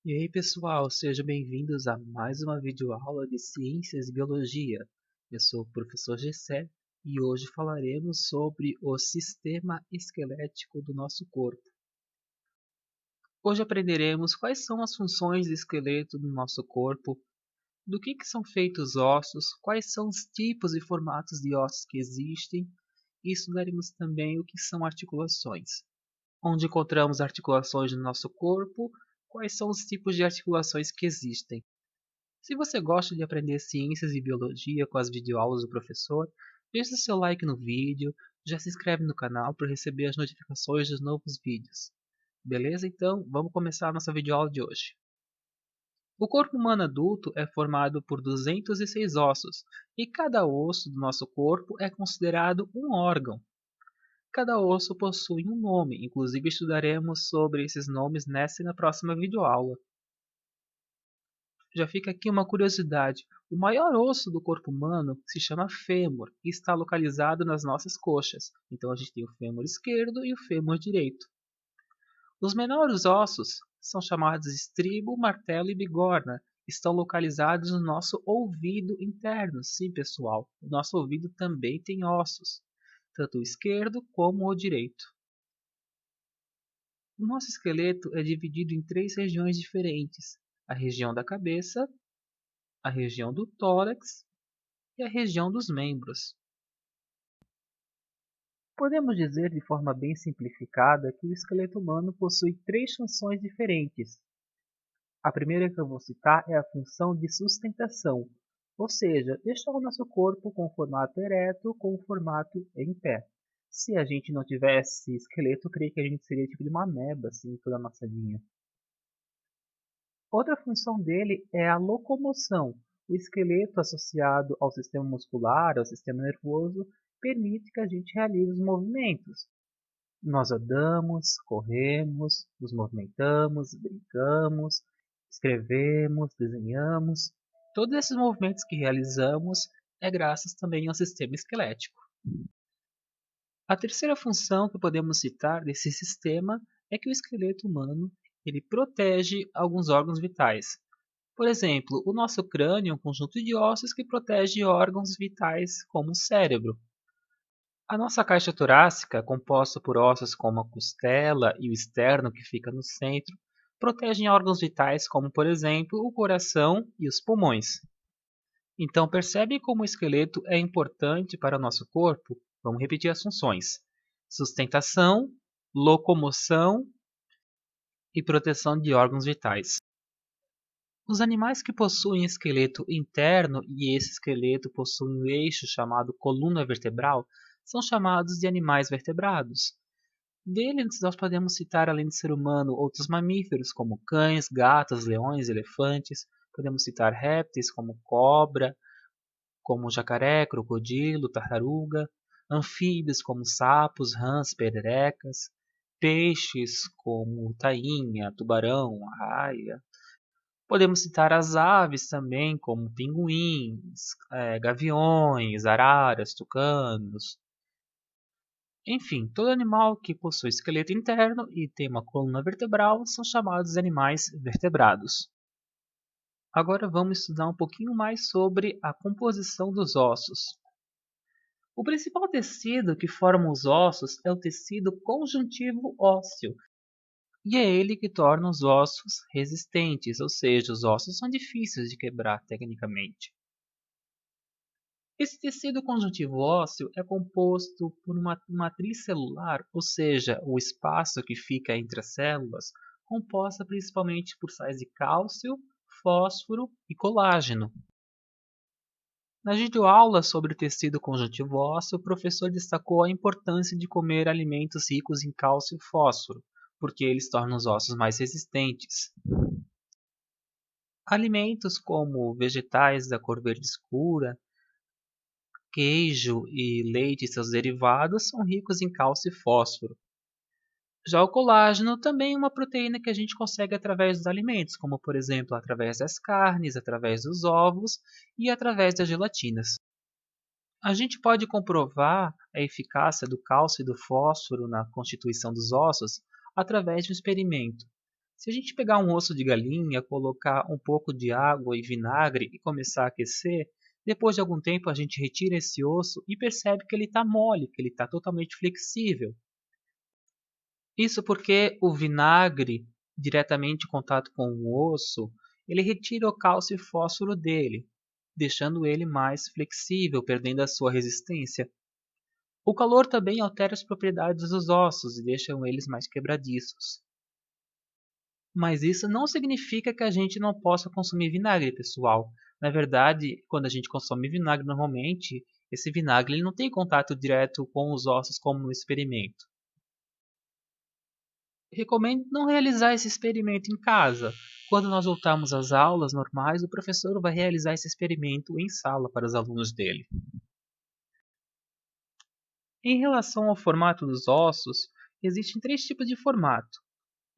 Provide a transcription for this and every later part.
E aí pessoal, sejam bem-vindos a mais uma videoaula de Ciências e Biologia. Eu sou o professor Gessé e hoje falaremos sobre o sistema esquelético do nosso corpo. Hoje aprenderemos quais são as funções do esqueleto do nosso corpo, do que são feitos os ossos, quais são os tipos e formatos de ossos que existem e estudaremos também o que são articulações. Onde encontramos articulações no nosso corpo, quais são os tipos de articulações que existem. Se você gosta de aprender ciências e biologia com as videoaulas do professor, deixe seu like no vídeo, já se inscreve no canal para receber as notificações dos novos vídeos. Beleza? Então, vamos começar a nossa videoaula de hoje. O corpo humano adulto é formado por 206 ossos, e cada osso do nosso corpo é considerado um órgão. Cada osso possui um nome, inclusive estudaremos sobre esses nomes nessa e na próxima videoaula. Já fica aqui uma curiosidade: o maior osso do corpo humano se chama fêmur e está localizado nas nossas coxas. Então a gente tem o fêmur esquerdo e o fêmur direito. Os menores ossos são chamados estribo, martelo e bigorna. Estão localizados no nosso ouvido interno. Sim, pessoal, o nosso ouvido também tem ossos, tanto o esquerdo como o direito. O nosso esqueleto é dividido em três regiões diferentes: a região da cabeça, a região do tórax e a região dos membros. Podemos dizer de forma bem simplificada que o esqueleto humano possui três funções diferentes. A primeira que eu vou citar é a função de sustentação, ou seja, deixar o nosso corpo com formato ereto com o formato em pé. Se a gente não tivesse esqueleto, eu creio que a gente seria tipo de uma ameba, assim, toda amassadinha. Outra função dele é a locomoção. O esqueleto associado ao sistema muscular, ao sistema nervoso, permite que a gente realize os movimentos. Nós andamos, corremos, nos movimentamos, brincamos, escrevemos, desenhamos. Todos esses movimentos que realizamos é graças também ao sistema esquelético. A terceira função que podemos citar desse sistema é que o esqueleto humano ele protege alguns órgãos vitais. Por exemplo, o nosso crânio é um conjunto de ossos que protege órgãos vitais como o cérebro. A nossa caixa torácica, composta por ossos como a costela e o externo que fica no centro, protegem órgãos vitais como, por exemplo, o coração e os pulmões. Então, percebe como o esqueleto é importante para o nosso corpo? Vamos repetir as funções: sustentação, locomoção e proteção de órgãos vitais. Os animais que possuem esqueleto interno e esse esqueleto possui um eixo chamado coluna vertebral são chamados de animais vertebrados. Deles nós podemos citar, além do ser humano, outros mamíferos como cães, gatos, leões, elefantes. Podemos citar répteis como cobra, como jacaré, crocodilo, tartaruga, anfíbios como sapos, rãs, pererecas, peixes como tainha, tubarão, arraia. Podemos citar as aves também, como pinguins, gaviões, araras, tucanos. Enfim, todo animal que possui esqueleto interno e tem uma coluna vertebral são chamados de animais vertebrados. Agora vamos estudar um pouquinho mais sobre a composição dos ossos. O principal tecido que forma os ossos é o tecido conjuntivo ósseo, e é ele que torna os ossos resistentes, ou seja, os ossos são difíceis de quebrar tecnicamente. Esse tecido conjuntivo ósseo é composto por uma matriz celular, ou seja, o espaço que fica entre as células, composta principalmente por sais de cálcio, fósforo e colágeno. Na videoaula sobre o tecido conjuntivo ósseo, o professor destacou a importância de comer alimentos ricos em cálcio e fósforo, porque eles tornam os ossos mais resistentes. Alimentos como vegetais da cor verde escura, queijo e leite e seus derivados são ricos em cálcio e fósforo. Já o colágeno também é uma proteína que a gente consegue através dos alimentos, como por exemplo através das carnes, através dos ovos e através das gelatinas. A gente pode comprovar a eficácia do cálcio e do fósforo na constituição dos ossos através de um experimento. Se a gente pegar um osso de galinha, colocar um pouco de água e vinagre e começar a aquecer, depois de algum tempo a gente retira esse osso e percebe que ele está mole, que ele está totalmente flexível. Isso porque o vinagre, diretamente em contato com o osso, ele retira o cálcio e fósforo dele, deixando ele mais flexível, perdendo a sua resistência. O calor também altera as propriedades dos ossos e deixa eles mais quebradiços. Mas isso não significa que a gente não possa consumir vinagre, pessoal. Na verdade, quando a gente consome vinagre normalmente, esse vinagre ele não tem contato direto com os ossos como no experimento. Recomendo não realizar esse experimento em casa. Quando nós voltarmos às aulas normais, o professor vai realizar esse experimento em sala para os alunos dele. Em relação ao formato dos ossos, existem três tipos de formato: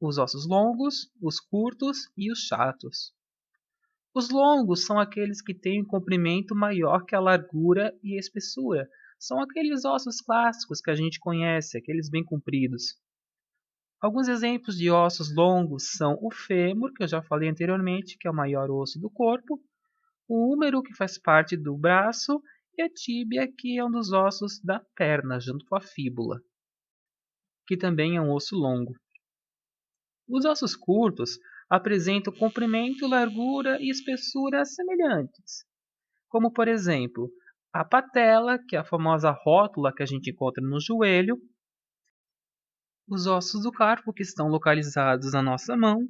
os ossos longos, os curtos e os chatos. Os longos são aqueles que têm um comprimento maior que a largura e a espessura. São aqueles ossos clássicos que a gente conhece, aqueles bem compridos. Alguns exemplos de ossos longos são o fêmur, que eu já falei anteriormente, que é o maior osso do corpo, o húmero, que faz parte do braço, e a tíbia, que é um dos ossos da perna, junto com a fíbula, que também é um osso longo. Os ossos curtos apresentam comprimento, largura e espessura semelhantes, como por exemplo a patela, que é a famosa rótula que a gente encontra no joelho, os ossos do carpo, que estão localizados na nossa mão,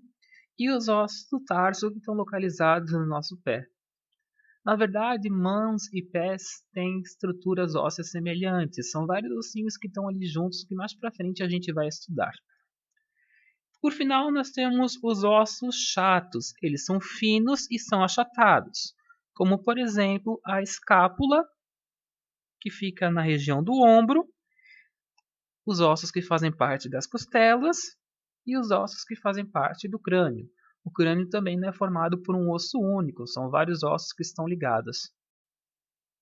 e os ossos do tarso, que estão localizados no nosso pé. Na verdade, mãos e pés têm estruturas ósseas semelhantes, são vários ossinhos que estão ali juntos que mais para frente a gente vai estudar. Por final, nós temos os ossos chatos. Eles são finos e são achatados, como por exemplo a escápula, que fica na região do ombro, os ossos que fazem parte das costelas e os ossos que fazem parte do crânio. O crânio também não é formado por um osso único, são vários ossos que estão ligados.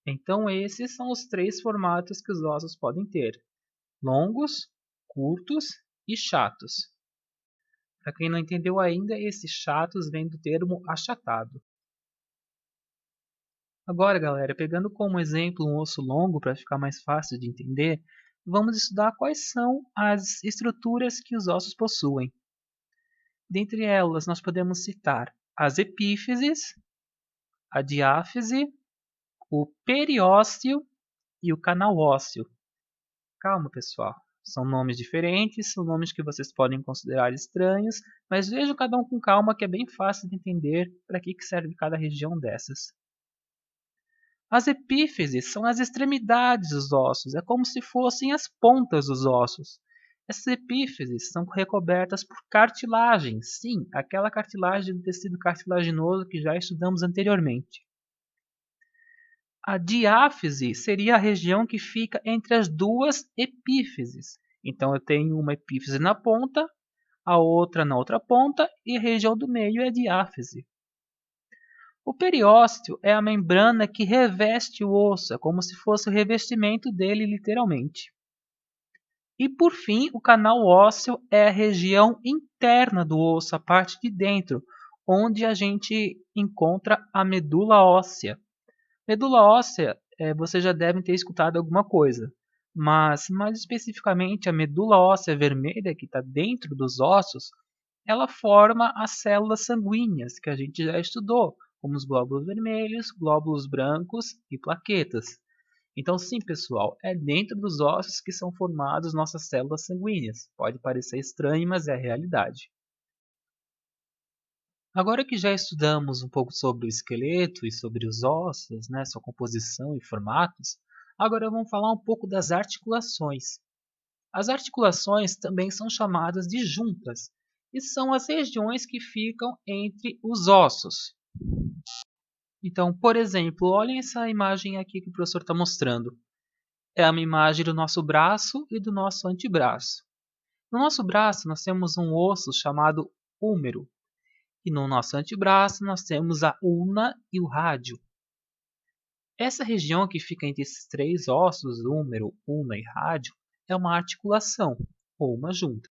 Então, esses são os três formatos que os ossos podem ter: longos, curtos e chatos. Para quem não entendeu ainda, esses chatos vêm do termo achatado. Agora, galera, pegando como exemplo um osso longo para ficar mais fácil de entender, vamos estudar quais são as estruturas que os ossos possuem. Dentre elas, nós podemos citar as epífises, a diáfise, o periósteo e o canal ósseo. Calma, pessoal. São nomes diferentes, são nomes que vocês podem considerar estranhos, mas vejam cada um com calma que é bem fácil de entender para que serve cada região dessas. As epífises são as extremidades dos ossos, é como se fossem as pontas dos ossos. Essas epífises são recobertas por cartilagem, sim, aquela cartilagem do tecido cartilaginoso que já estudamos anteriormente. A diáfise seria a região que fica entre as duas epífises. Então eu tenho uma epífise na ponta, a outra na outra ponta e a região do meio é a diáfise. O periósteo é a membrana que reveste o osso, é como se fosse o revestimento dele literalmente. E por fim, o canal ósseo é a região interna do osso, a parte de dentro, onde a gente encontra a medula óssea. Medula óssea, vocês já devem ter escutado alguma coisa, mas mais especificamente a medula óssea vermelha que está dentro dos ossos, ela forma as células sanguíneas que a gente já estudou, como os glóbulos vermelhos, glóbulos brancos e plaquetas. Então, sim, pessoal, é dentro dos ossos que são formadas nossas células sanguíneas. Pode parecer estranho, mas é a realidade. Agora que já estudamos um pouco sobre o esqueleto e sobre os ossos, né, sua composição e formatos, agora vamos falar um pouco das articulações. As articulações também são chamadas de juntas e são as regiões que ficam entre os ossos. Então, por exemplo, olhem essa imagem aqui que o professor está mostrando. É uma imagem do nosso braço e do nosso antebraço. No nosso braço, nós temos um osso chamado húmero. E no nosso antebraço, nós temos a ulna e o rádio. Essa região que fica entre esses três ossos, húmero, ulna e rádio, é uma articulação, ou uma junta.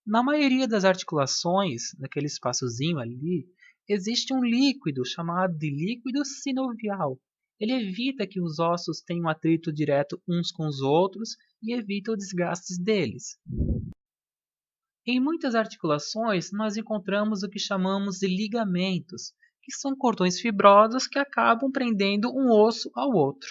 Na maioria das articulações, naquele espaçozinho ali, existe um líquido chamado de líquido sinovial. Ele evita que os ossos tenham atrito direto uns com os outros e evita o desgaste deles. Em muitas articulações, nós encontramos o que chamamos de ligamentos, que são cordões fibrosos que acabam prendendo um osso ao outro.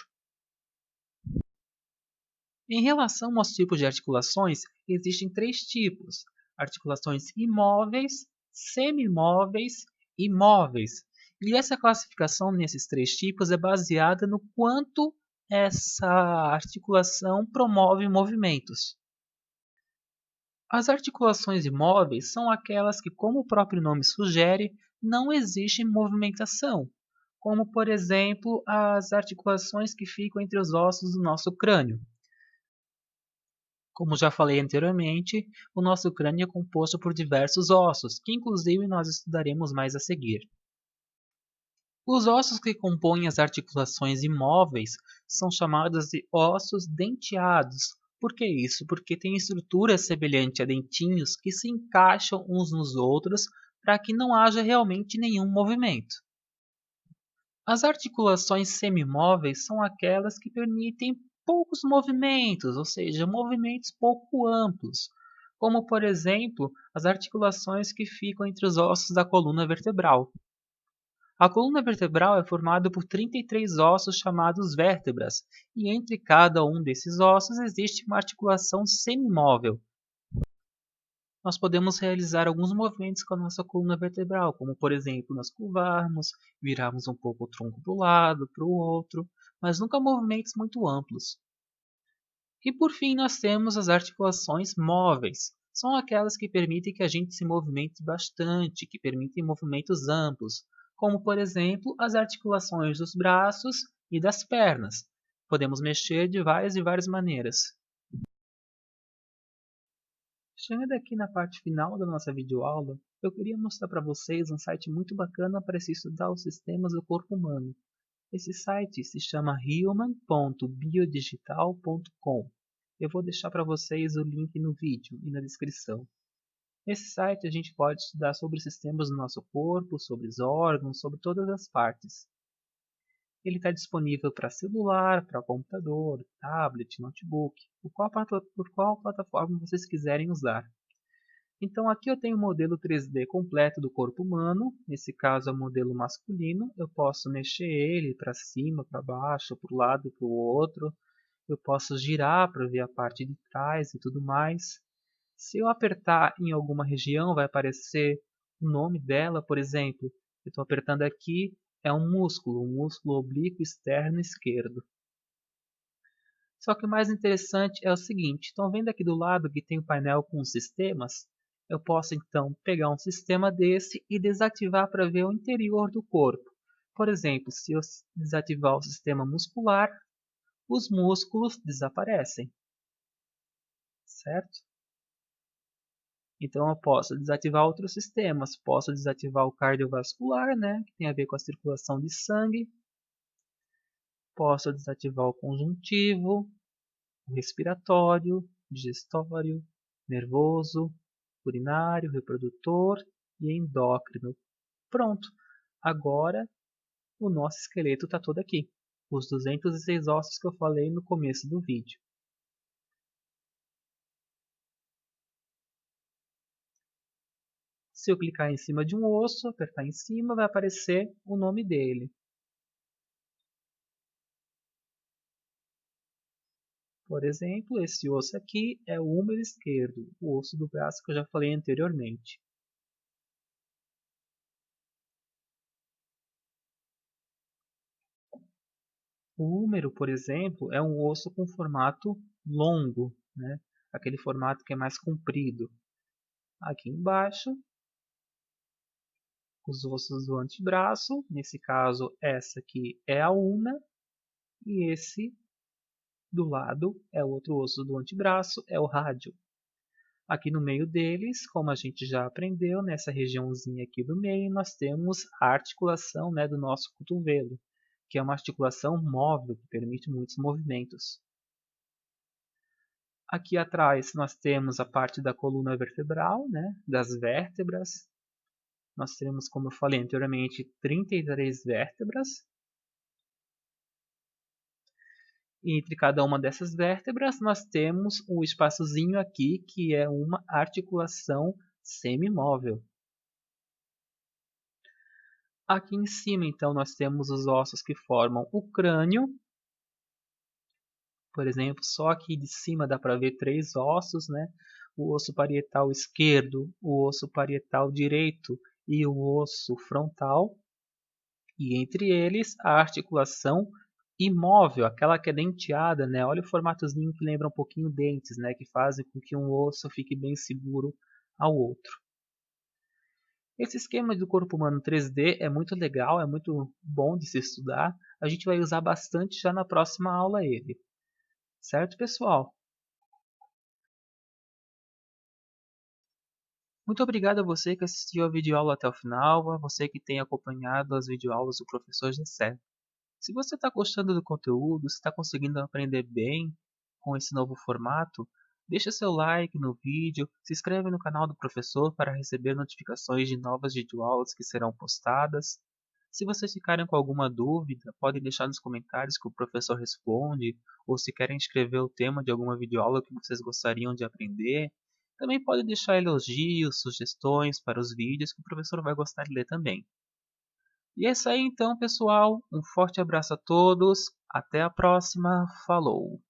Em relação aos tipos de articulações, existem três tipos: articulações imóveis, semimóveis e móveis. E essa classificação nesses três tipos é baseada no quanto essa articulação promove movimentos. As articulações imóveis são aquelas que, como o próprio nome sugere, não existe movimentação, como, por exemplo, as articulações que ficam entre os ossos do nosso crânio. Como já falei anteriormente, o nosso crânio é composto por diversos ossos, que inclusive nós estudaremos mais a seguir. Os ossos que compõem as articulações imóveis são chamados de ossos denteados. Por que isso? Porque têm estrutura semelhante a dentinhos que se encaixam uns nos outros para que não haja realmente nenhum movimento. As articulações semimóveis são aquelas que permitem poucos movimentos, ou seja, movimentos pouco amplos, como por exemplo as articulações que ficam entre os ossos da coluna vertebral. A coluna vertebral é formada por 33 ossos chamados vértebras, e entre cada um desses ossos existe uma articulação semimóvel. Nós podemos realizar alguns movimentos com a nossa coluna vertebral, como por exemplo nós curvarmos, virarmos um pouco o tronco para o lado, para o outro, mas nunca movimentos muito amplos. E por fim nós temos as articulações móveis. São aquelas que permitem que a gente se movimente bastante, que permitem movimentos amplos, como por exemplo as articulações dos braços e das pernas. Podemos mexer de várias e várias maneiras. Chegando aqui na parte final da nossa videoaula, eu queria mostrar para vocês um site muito bacana para se estudar os sistemas do corpo humano. Esse site se chama human.biodigital.com. Eu vou deixar para vocês o link no vídeo e na descrição. Nesse site a gente pode estudar sobre os sistemas do nosso corpo, sobre os órgãos, sobre todas as partes. Ele está disponível para celular, para computador, tablet, notebook, por qual plataforma vocês quiserem usar. Então aqui eu tenho o modelo 3D completo do corpo humano, nesse caso é o modelo masculino, eu posso mexer ele para cima, para baixo, para o lado e para o outro, eu posso girar para ver a parte de trás e tudo mais. Se eu apertar em alguma região vai aparecer o nome dela, por exemplo, eu estou apertando aqui, é um músculo oblíquo externo esquerdo. Só que o mais interessante é o seguinte, estão vendo aqui do lado que tem o painel com os sistemas? Eu posso então pegar um sistema desse e desativar para ver o interior do corpo. Por exemplo, se eu desativar o sistema muscular, os músculos desaparecem, certo? Então eu posso desativar outros sistemas, posso desativar o cardiovascular, né, que tem a ver com a circulação de sangue, posso desativar o conjuntivo, o respiratório, digestório, nervoso, urinário, reprodutor e endócrino. Pronto! Agora o nosso esqueleto está todo aqui. Os 206 ossos que eu falei no começo do vídeo. Se eu clicar em cima de um osso, apertar em cima, vai aparecer o nome dele. Por exemplo, esse osso aqui é o húmero esquerdo, o osso do braço que eu já falei anteriormente. O húmero, por exemplo, é um osso com formato longo, né? Aquele formato que é mais comprido. Aqui embaixo, os ossos do antebraço, nesse caso essa aqui é a ulna e esse do lado é o outro osso do antebraço, é o rádio. Aqui no meio deles, como a gente já aprendeu, nessa regiãozinha aqui do meio, nós temos a articulação, né, do nosso cotovelo, que é uma articulação móvel que permite muitos movimentos. Aqui atrás nós temos a parte da coluna vertebral, né, das vértebras. Nós temos, como eu falei anteriormente, 33 vértebras. E entre cada uma dessas vértebras nós temos um espaçozinho aqui que é uma articulação semimóvel. Aqui em cima, então, nós temos os ossos que formam o crânio. Por exemplo, só aqui de cima dá para ver 3 ossos, né? O osso parietal esquerdo, o osso parietal direito e o osso frontal. E entre eles a articulação imóvel, aquela que é denteada, né? Olha o formatozinho que lembra um pouquinho dentes, né? Que fazem com que um osso fique bem seguro ao outro. Esse esquema do corpo humano 3D é muito legal, é muito bom de se estudar. A gente vai usar bastante já na próxima aula ele. Certo, pessoal? Muito obrigado a você que assistiu a videoaula até o final, a você que tem acompanhado as videoaulas do professor Gessé. Se você está gostando do conteúdo, se está conseguindo aprender bem com esse novo formato, deixa seu like no vídeo, se inscreve no canal do professor para receber notificações de novas videoaulas que serão postadas. Se vocês ficarem com alguma dúvida, podem deixar nos comentários que o professor responde, ou se querem escrever o tema de alguma videoaula que vocês gostariam de aprender, também podem deixar elogios, sugestões para os vídeos que o professor vai gostar de ler também. E é isso aí então, pessoal. Um forte abraço a todos. Até a próxima. Falou!